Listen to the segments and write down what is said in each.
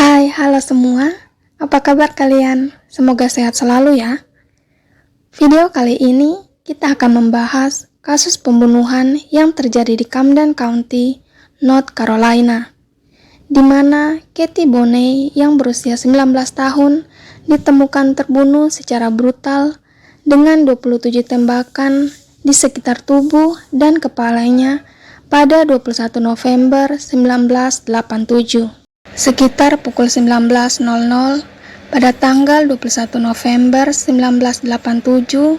Hai, halo semua. Apa kabar kalian? Semoga sehat selalu ya. Video kali ini kita akan membahas kasus pembunuhan yang terjadi di Camden County, North Carolina, di mana Katie Bonney yang berusia 19 tahun ditemukan terbunuh secara brutal dengan 27 tembakan di sekitar tubuh dan kepalanya pada 21 November 1987. Sekitar pukul 19.00 pada tanggal 21 November 1987,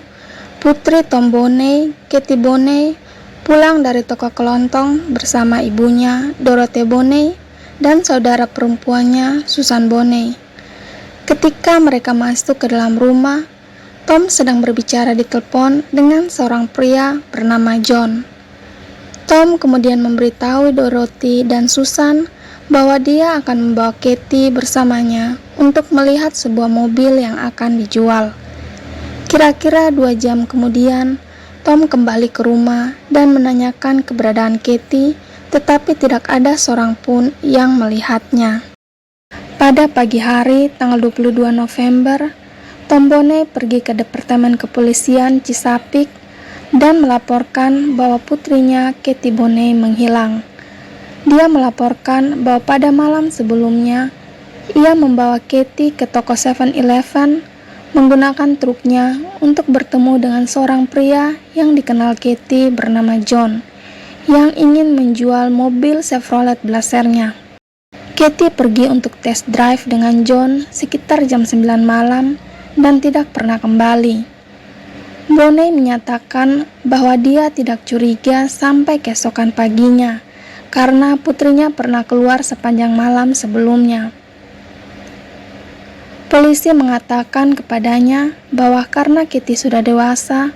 putri Tom Bonney, Katie Bonney, pulang dari toko kelontong bersama ibunya, Dorothy Bonney, dan saudara perempuannya, Susan Bonney. Ketika mereka masuk ke dalam rumah, Tom sedang berbicara di telepon dengan seorang pria bernama John. Tom kemudian memberitahu Dorothy dan Susan bahwa dia akan membawa Katie bersamanya untuk melihat sebuah mobil yang akan dijual. Kira-kira 2 jam kemudian, Tom kembali ke rumah dan menanyakan keberadaan Katie, tetapi tidak ada seorang pun yang melihatnya. Pada pagi hari, tanggal 22 November, Tom Bonney pergi ke Departemen Kepolisian Chesapeake dan melaporkan bahwa putrinya Katie Bonney menghilang. Dia melaporkan bahwa pada malam sebelumnya, ia membawa Katie ke toko 7-Eleven menggunakan truknya untuk bertemu dengan seorang pria yang dikenal Katie bernama John, yang ingin menjual mobil Chevrolet Blazer-nya. Katie pergi untuk test drive dengan John sekitar jam 9 malam dan tidak pernah kembali. Bonney menyatakan bahwa dia tidak curiga sampai keesokan paginya, karena putrinya pernah keluar sepanjang malam sebelumnya. Polisi mengatakan kepadanya bahwa karena Katie sudah dewasa,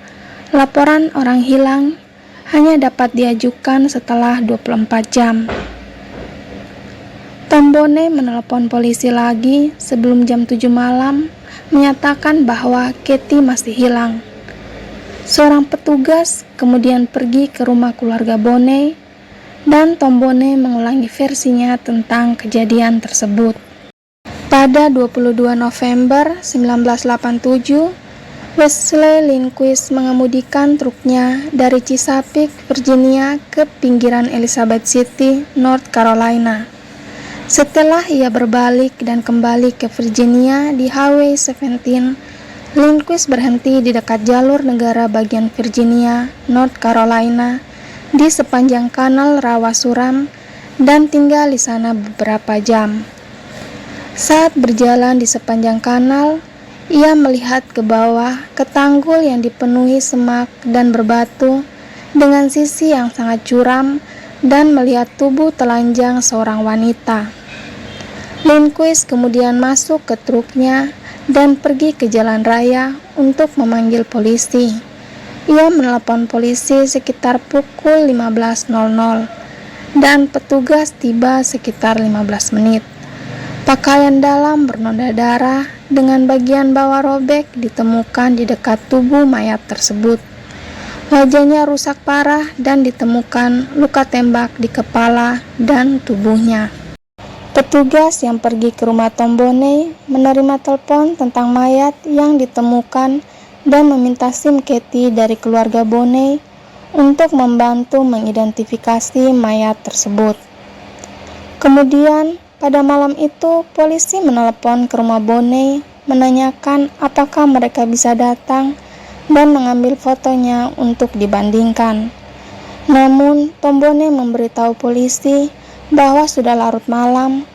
laporan orang hilang hanya dapat diajukan setelah 24 jam. Tom Bonney menelepon polisi lagi sebelum jam 7 malam, menyatakan bahwa Katie masih hilang. Seorang petugas kemudian pergi ke rumah keluarga Bonney, dan Tom Bonney mengulangi versinya tentang kejadian tersebut. Pada 22 November 1987, Wesley Lindquist mengemudikan truknya dari Chesapeake, Virginia ke pinggiran Elizabeth City, North Carolina. Setelah ia berbalik dan kembali ke Virginia di Highway 17, Lindquist berhenti di dekat jalur negara bagian Virginia, North Carolina, di sepanjang kanal rawa suram dan tinggal di sana beberapa jam. Saat berjalan di sepanjang kanal, ia melihat ke bawah ke tanggul yang dipenuhi semak dan berbatu dengan sisi yang sangat curam dan melihat tubuh telanjang seorang wanita. Lindquist kemudian masuk ke truknya dan pergi ke jalan raya untuk memanggil polisi. Ia menelepon polisi sekitar pukul 15.00 dan petugas tiba sekitar 15 menit. Pakaian dalam bernoda darah dengan bagian bawah robek ditemukan di dekat tubuh mayat tersebut. Wajahnya rusak parah dan ditemukan luka tembak di kepala dan tubuhnya. Petugas yang pergi ke rumah Tom Bonney menerima telepon tentang mayat yang ditemukan dan meminta SIM Katie dari keluarga Bonney untuk membantu mengidentifikasi mayat tersebut. Kemudian, pada malam itu, polisi menelepon ke rumah Bonney menanyakan apakah mereka bisa datang dan mengambil fotonya untuk dibandingkan. Namun, Tom Bonney memberitahu polisi bahwa sudah larut malam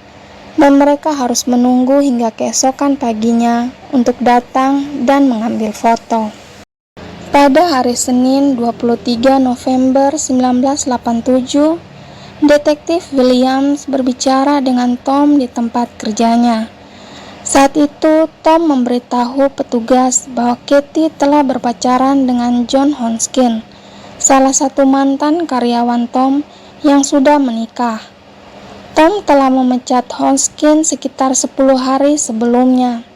dan mereka harus menunggu hingga keesokan paginya untuk datang dan mengambil foto. Pada hari Senin 23 November 1987, Detektif Williams berbicara dengan Tom di tempat kerjanya. Saat itu, Tom memberitahu petugas bahwa Katie telah berpacaran dengan John Honskin, salah satu mantan karyawan Tom yang sudah menikah. Tom telah memecat Honskin sekitar 10 hari sebelumnya.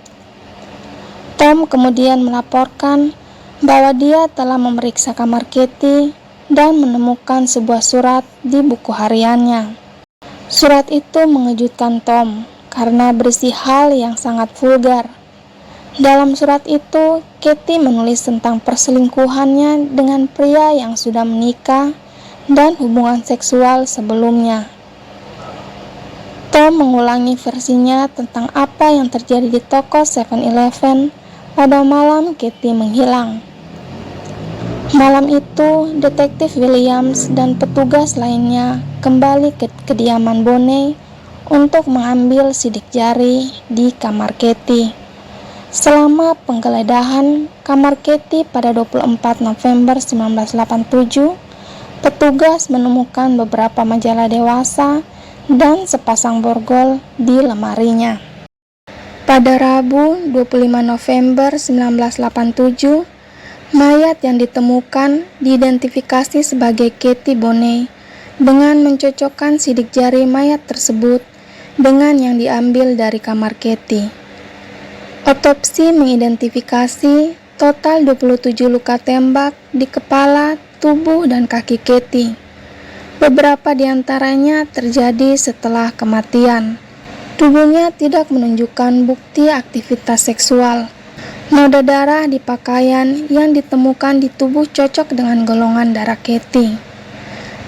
Tom kemudian melaporkan bahwa dia telah memeriksa kamar Katie dan menemukan sebuah surat di buku hariannya. Surat itu mengejutkan Tom karena berisi hal yang sangat vulgar. Dalam surat itu, Katie menulis tentang perselingkuhannya dengan pria yang sudah menikah dan hubungan seksual sebelumnya. Tom mengulangi versinya tentang apa yang terjadi di toko 7-Eleven pada malam Katie menghilang. Malam itu, Detektif Williams dan petugas lainnya kembali ke kediaman Bonney untuk mengambil sidik jari di kamar Katie. Selama penggeledahan kamar Katie pada 24 November 1987, petugas menemukan beberapa majalah dewasa dan sepasang borgol di lemarinya. Pada Rabu 25 November 1987, mayat yang ditemukan diidentifikasi sebagai Katie Bonney dengan mencocokkan sidik jari mayat tersebut dengan yang diambil dari kamar Katie. Otopsi mengidentifikasi total 27 luka tembak di kepala, tubuh, dan kaki Katie. Beberapa di antaranya terjadi setelah kematian. Tubuhnya tidak menunjukkan bukti aktivitas seksual. Noda darah di pakaian yang ditemukan di tubuh cocok dengan golongan darah Katie.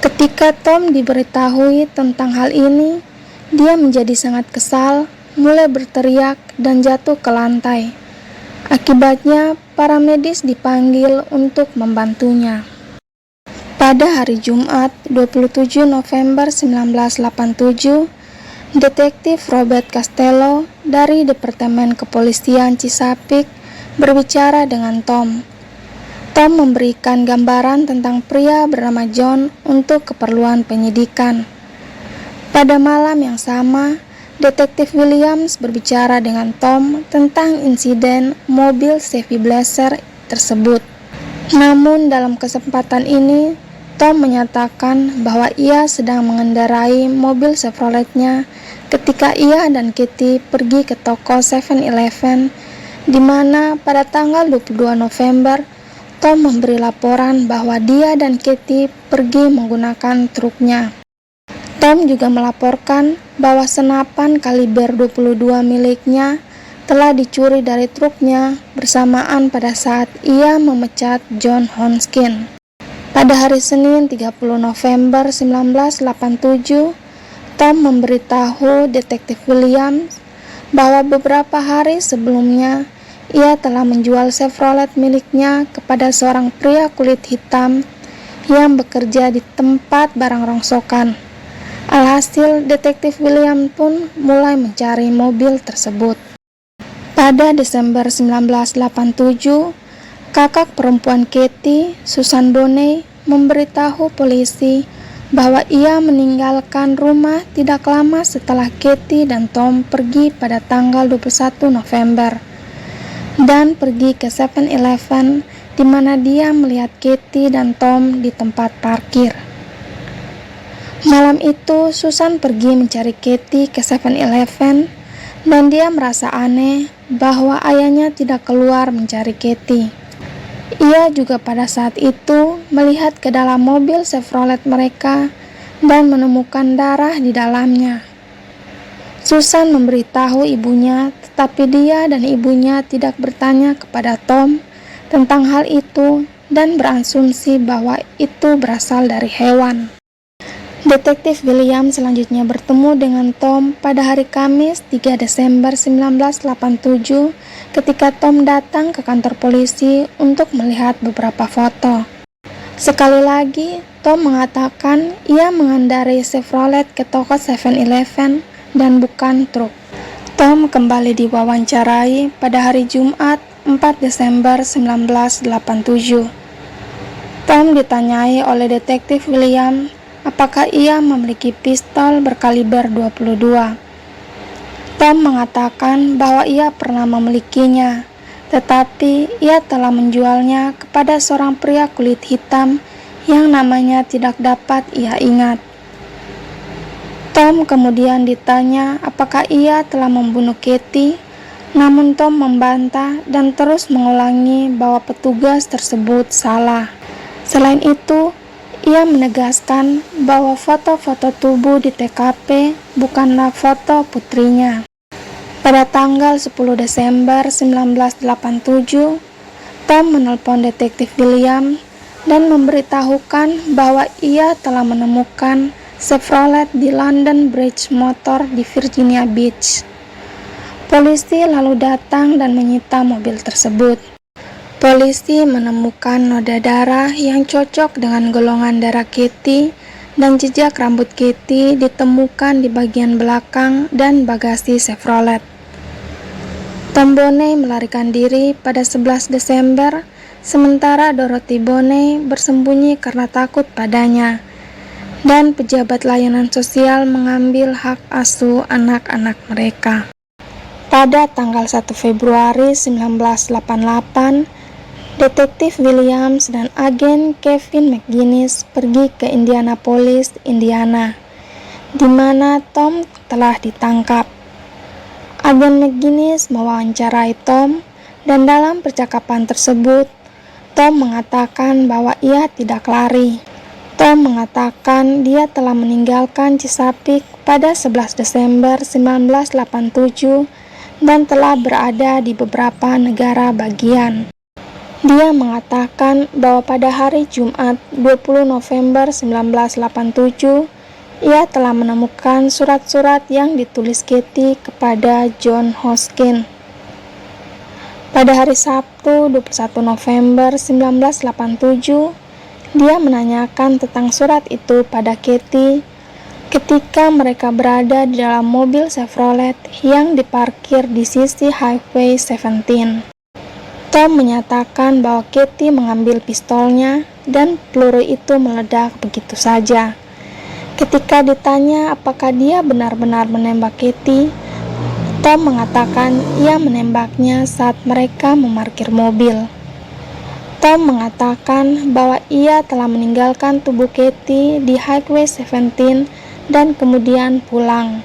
Ketika Tom diberitahui tentang hal ini, dia menjadi sangat kesal, mulai berteriak dan jatuh ke lantai. Akibatnya, para medis dipanggil untuk membantunya. Pada hari Jumat, 27 November 1987, Detektif Robert Costello dari Departemen Kepolisian Chesapeake berbicara dengan Tom. Tom memberikan gambaran tentang pria bernama John untuk keperluan penyidikan. Pada malam yang sama, Detektif Williams berbicara dengan Tom tentang insiden mobil Chevy Blazer tersebut. Namun dalam kesempatan ini, Tom menyatakan bahwa ia sedang mengendarai mobil Chevrolet-nya ketika ia dan Katie pergi ke toko 7-Eleven, di mana pada tanggal 22 November, Tom memberi laporan bahwa dia dan Katie pergi menggunakan truknya. Tom juga melaporkan bahwa senapan kaliber 22 miliknya telah dicuri dari truknya bersamaan pada saat ia memecat John Honskin. Pada hari Senin 30 November 1987, Tom memberitahu Detektif Williams bahwa beberapa hari sebelumnya ia telah menjual Chevrolet miliknya kepada seorang pria kulit hitam yang bekerja di tempat barang rongsokan. Alhasil, Detektif Williams pun mulai mencari mobil tersebut. Pada Desember 1987, kakak perempuan Katie, Susan Bonney, memberitahu polisi bahwa ia meninggalkan rumah tidak lama setelah Katie dan Tom pergi pada tanggal 21 November dan pergi ke 7-Eleven, di mana dia melihat Katie dan Tom di tempat parkir. Malam itu, Susan pergi mencari Katie ke 7-Eleven dan dia merasa aneh bahwa ayahnya tidak keluar mencari Katie. Ia juga pada saat itu melihat ke dalam mobil Chevrolet mereka dan menemukan darah di dalamnya. Susan memberitahu ibunya, tetapi dia dan ibunya tidak bertanya kepada Tom tentang hal itu dan berasumsi bahwa itu berasal dari hewan. Detektif William selanjutnya bertemu dengan Tom pada hari Kamis 3 Desember 1987 ketika Tom datang ke kantor polisi untuk melihat beberapa foto. Sekali lagi, Tom mengatakan ia mengendarai Chevrolet ke toko 7-Eleven dan bukan truk. Tom kembali diwawancarai pada hari Jumat 4 Desember 1987. Tom ditanyai oleh Detektif William apakah ia memiliki pistol berkaliber 22. Tom mengatakan bahwa ia pernah memilikinya, tetapi ia telah menjualnya kepada seorang pria kulit hitam yang namanya tidak dapat ia ingat. Tom kemudian ditanya apakah ia telah membunuh Katie, namun Tom membantah dan terus mengulangi bahwa petugas tersebut salah. Selain itu, ia menegaskan bahwa foto-foto tubuh di TKP bukanlah foto putrinya. Pada tanggal 10 Desember 1987, Tom menelpon detektif William dan memberitahukan bahwa ia telah menemukan Chevrolet di London Bridge Motor di Virginia Beach. Polisi lalu datang dan menyita mobil tersebut. Polisi menemukan noda darah yang cocok dengan golongan darah Katie dan jejak rambut Katie ditemukan di bagian belakang dan bagasi Chevrolet. Tom Bonney melarikan diri pada 11 Desember, sementara Dorothy Bonney bersembunyi karena takut padanya, dan pejabat layanan sosial mengambil hak asuh anak-anak mereka. Pada tanggal 1 Februari 1988, Detektif Williams dan agen Kevin McGinnis pergi ke Indianapolis, Indiana, di mana Tom telah ditangkap. Agen McGinnis mewawancarai Tom, dan dalam percakapan tersebut, Tom mengatakan bahwa ia tidak lari. Tom mengatakan dia telah meninggalkan Chesapeake pada 11 Desember 1987 dan telah berada di beberapa negara bagian. Dia mengatakan bahwa pada hari Jumat 20 November 1987, ia telah menemukan surat-surat yang ditulis Katie kepada John Hoskin. Pada hari Sabtu 21 November 1987, dia menanyakan tentang surat itu pada Katie ketika mereka berada di dalam mobil Chevrolet yang diparkir di sisi Highway 17. Tom menyatakan bahwa Katie mengambil pistolnya dan peluru itu meledak begitu saja. Ketika ditanya apakah dia benar-benar menembak Katie, Tom mengatakan ia menembaknya saat mereka memarkir mobil. Tom mengatakan bahwa ia telah meninggalkan tubuh Katie di Highway 17 dan kemudian pulang.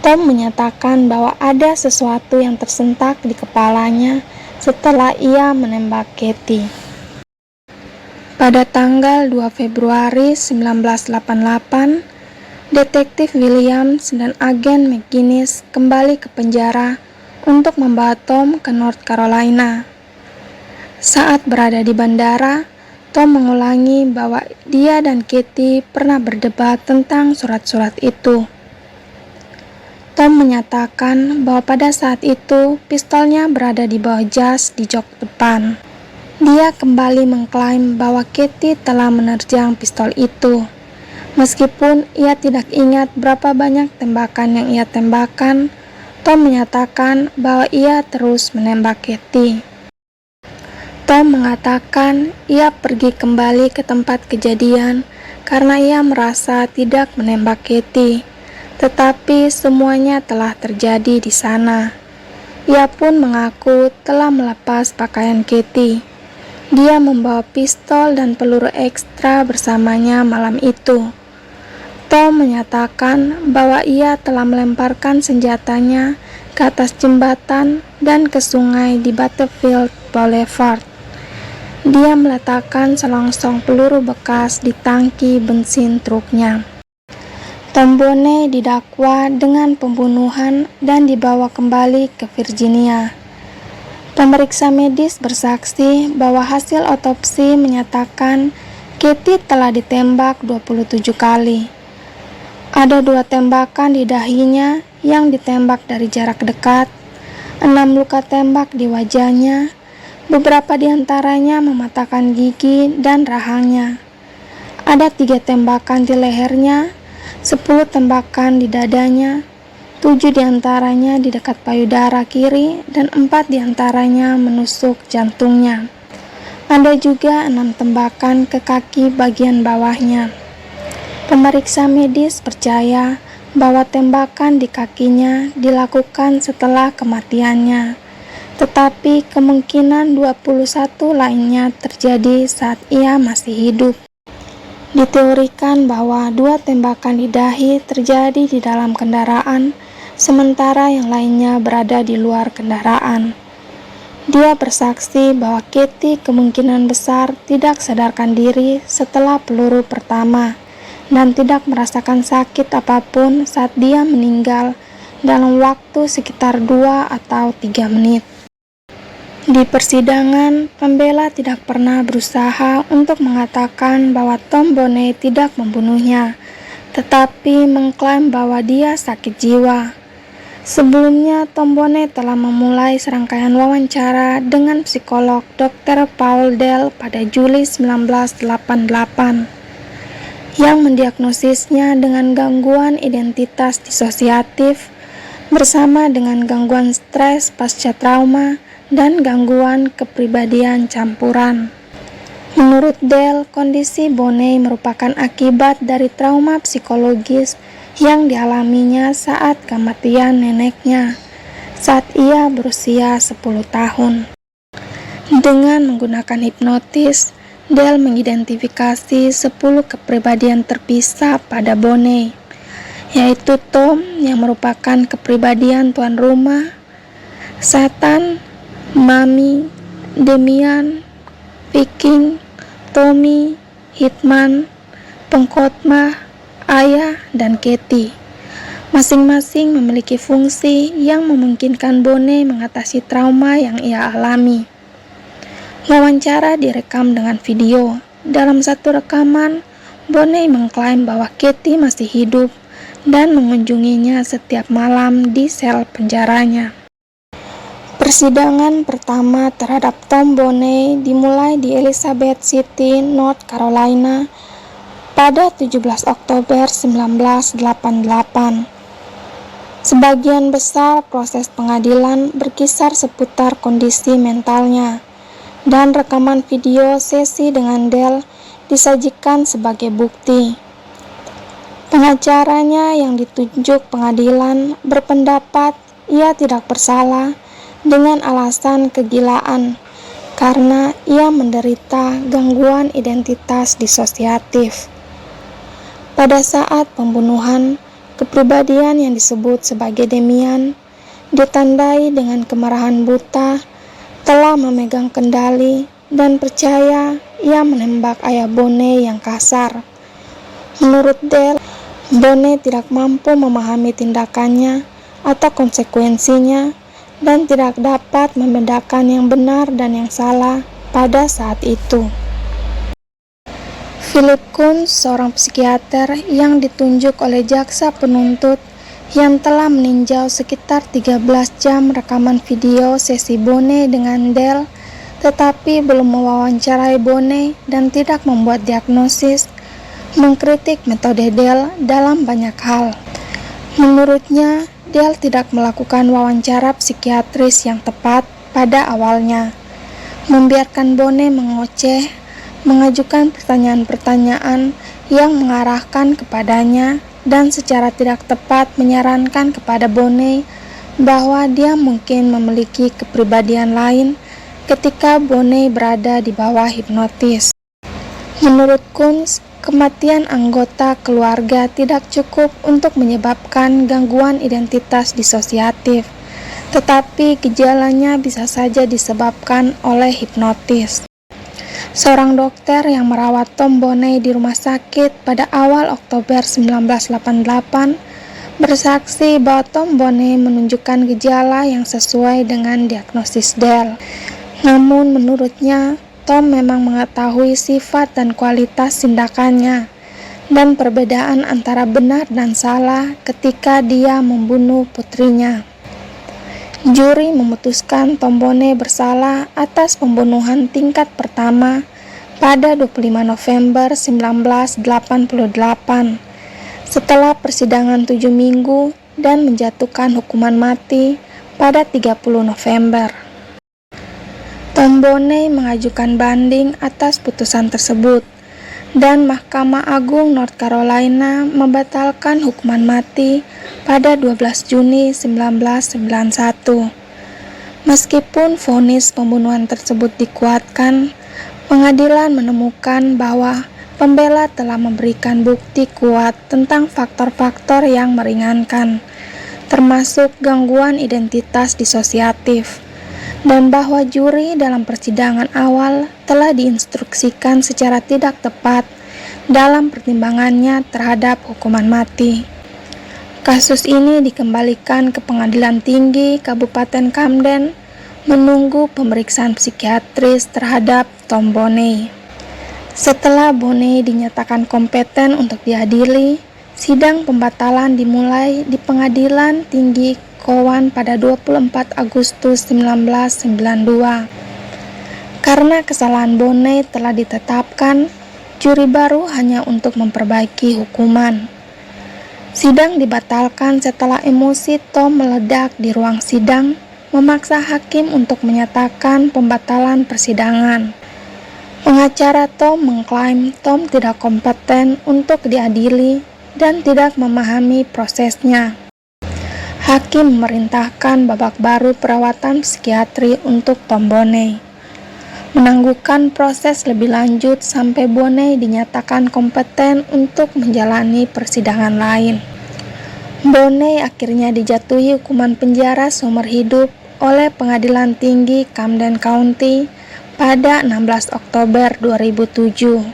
Tom menyatakan bahwa ada sesuatu yang tersentak di kepalanya setelah ia menembak Katie. Pada tanggal 2 Februari 1988, Detektif Williams dan agen McGinnis kembali ke penjara untuk membawa Tom ke North Carolina. Saat berada di bandara, Tom mengulangi bahwa dia dan Katie pernah berdebat tentang surat-surat itu. Tom menyatakan bahwa pada saat itu pistolnya berada di bawah jas di jok depan. Dia kembali mengklaim bahwa Katie telah menerjang pistol itu. Meskipun ia tidak ingat berapa banyak tembakan yang ia tembakkan, Tom menyatakan bahwa ia terus menembak Katie. Tom mengatakan ia pergi kembali ke tempat kejadian karena ia merasa tidak menembak Katie, tetapi semuanya telah terjadi di sana. Ia pun mengaku telah melepas pakaian Katie. Dia membawa pistol dan peluru ekstra bersamanya malam itu. Tom menyatakan bahwa ia telah melemparkan senjatanya ke atas jembatan dan ke sungai di Butterfield Boulevard. Dia meletakkan selongsong peluru bekas di tangki bensin truknya. Tom Bonney didakwa dengan pembunuhan dan dibawa kembali ke Virginia. Pemeriksa medis bersaksi bahwa hasil otopsi menyatakan Katie telah ditembak 27 kali. Ada 2 tembakan di dahinya yang ditembak dari jarak dekat, 6 luka tembak di wajahnya, beberapa di antaranya mematahkan gigi dan rahangnya. Ada 3 tembakan di lehernya, 10 tembakan di dadanya, 7 diantaranya di dekat payudara kiri, dan 4 diantaranya menusuk jantungnya. Ada juga 6 tembakan ke kaki bagian bawahnya. Pemeriksa medis percaya bahwa tembakan di kakinya dilakukan setelah kematiannya, tetapi kemungkinan 21 lainnya terjadi saat ia masih hidup. Diteorikan bahwa 2 tembakan di dahi terjadi di dalam kendaraan, sementara yang lainnya berada di luar kendaraan. Dia bersaksi bahwa Katie kemungkinan besar tidak sadarkan diri setelah peluru pertama dan tidak merasakan sakit apapun saat dia meninggal dalam waktu sekitar 2 atau 3 menit. Di persidangan, pembela tidak pernah berusaha untuk mengatakan bahwa Tom Boney tidak membunuhnya, tetapi mengklaim bahwa dia sakit jiwa. Sebelumnya, Tom Boney telah memulai serangkaian wawancara dengan psikolog Dr. Paul Dell pada Juli 1988 yang mendiagnosisnya dengan gangguan identitas disosiatif bersama dengan gangguan stres pasca trauma dan gangguan kepribadian campuran. Menurut Dell, kondisi Boney merupakan akibat dari trauma psikologis yang dialaminya saat kematian neneknya saat ia berusia 10 tahun. Dengan menggunakan hipnotis, Dell mengidentifikasi 10 kepribadian terpisah pada Boney, yaitu Tom yang merupakan kepribadian tuan rumah, Satan, Mami, Demian, Viking, Tommy, Hitman, pengkhotbah, Ayah, dan Katie. Masing-masing memiliki fungsi yang memungkinkan Boney mengatasi trauma yang ia alami. Wawancara direkam dengan video. Dalam satu rekaman, Boney mengklaim bahwa Katie masih hidup dan mengunjunginya setiap malam di sel penjaranya. Persidangan pertama terhadap Tom Boney dimulai di Elizabeth City, North Carolina pada 17 Oktober 1988. Sebagian besar proses pengadilan berkisar seputar kondisi mentalnya, dan rekaman video sesi dengan Dell disajikan sebagai bukti. Pengacaranya yang ditunjuk pengadilan berpendapat ia tidak bersalah dengan alasan kegilaan karena ia menderita gangguan identitas disosiatif. Pada saat pembunuhan, kepribadian yang disebut sebagai Demian, ditandai dengan kemarahan buta, telah memegang kendali dan percaya ia menembak ayah Boney yang kasar. Menurut Dell, Boney tidak mampu memahami tindakannya atau konsekuensinya dan tidak dapat membedakan yang benar dan yang salah pada saat itu. Philip Kunz, seorang psikiater yang ditunjuk oleh jaksa penuntut yang telah meninjau sekitar 13 jam rekaman video sesi Boney dengan Dell, tetapi belum mewawancarai Boney dan tidak membuat diagnosis, mengkritik metode Dell dalam banyak hal. Menurutnya, Dell tidak melakukan wawancara psikiatris yang tepat pada awalnya, membiarkan Boney mengoceh, mengajukan pertanyaan-pertanyaan yang mengarahkan kepadanya, dan secara tidak tepat menyarankan kepada Boney bahwa dia mungkin memiliki kepribadian lain ketika Boney berada di bawah hipnotis. Menurut Kunz, kematian anggota keluarga tidak cukup untuk menyebabkan gangguan identitas disosiatif, tetapi gejalanya bisa saja disebabkan oleh hipnotis. Seorang dokter yang merawat Tom Boney di rumah sakit pada awal Oktober 1988 bersaksi bahwa Tom Boney menunjukkan gejala yang sesuai dengan diagnosis Dell. Namun menurutnya, Tom memang mengetahui sifat dan kualitas tindakannya dan perbedaan antara benar dan salah ketika dia membunuh putrinya. Juri memutuskan Tom Boney bersalah atas pembunuhan tingkat pertama pada 25 November 1988 setelah persidangan 7 minggu dan menjatuhkan hukuman mati pada 30 November. Tom Boney mengajukan banding atas putusan tersebut dan Mahkamah Agung North Carolina membatalkan hukuman mati pada 12 Juni 1991. Meskipun vonis pembunuhan tersebut dikuatkan, pengadilan menemukan bahwa pembela telah memberikan bukti kuat tentang faktor-faktor yang meringankan, termasuk gangguan identitas disosiatif, dan bahwa juri dalam persidangan awal telah diinstruksikan secara tidak tepat dalam pertimbangannya terhadap hukuman mati. Kasus ini dikembalikan ke Pengadilan Tinggi Kabupaten Camden menunggu pemeriksaan psikiatris terhadap Tom Bonney. Setelah Bonney dinyatakan kompeten untuk diadili, sidang pembatalan dimulai di Pengadilan Tinggi Kowan pada 24 Agustus 1992. Karena kesalahan Bonney telah ditetapkan, juri baru hanya untuk memperbaiki hukuman. Sidang dibatalkan setelah emosi Tom meledak di ruang sidang, memaksa hakim untuk menyatakan pembatalan persidangan. Pengacara Tom mengklaim Tom tidak kompeten untuk diadili dan tidak memahami prosesnya. Hakim memerintahkan babak baru perawatan psikiatri untuk Tom Bonney, menangguhkan proses lebih lanjut sampai Bonney dinyatakan kompeten untuk menjalani persidangan lain. Bonney akhirnya dijatuhi hukuman penjara seumur hidup oleh Pengadilan Tinggi Camden County pada 16 Oktober 2007.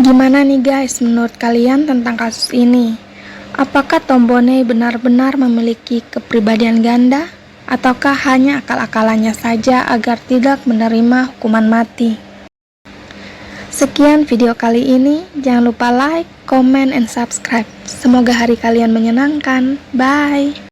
Gimana nih guys menurut kalian tentang kasus ini? Apakah Tom Bonney benar-benar memiliki kepribadian ganda? Ataukah hanya akal-akalannya saja agar tidak menerima hukuman mati? Sekian video kali ini, jangan lupa like, comment, and subscribe. Semoga hari kalian menyenangkan. Bye!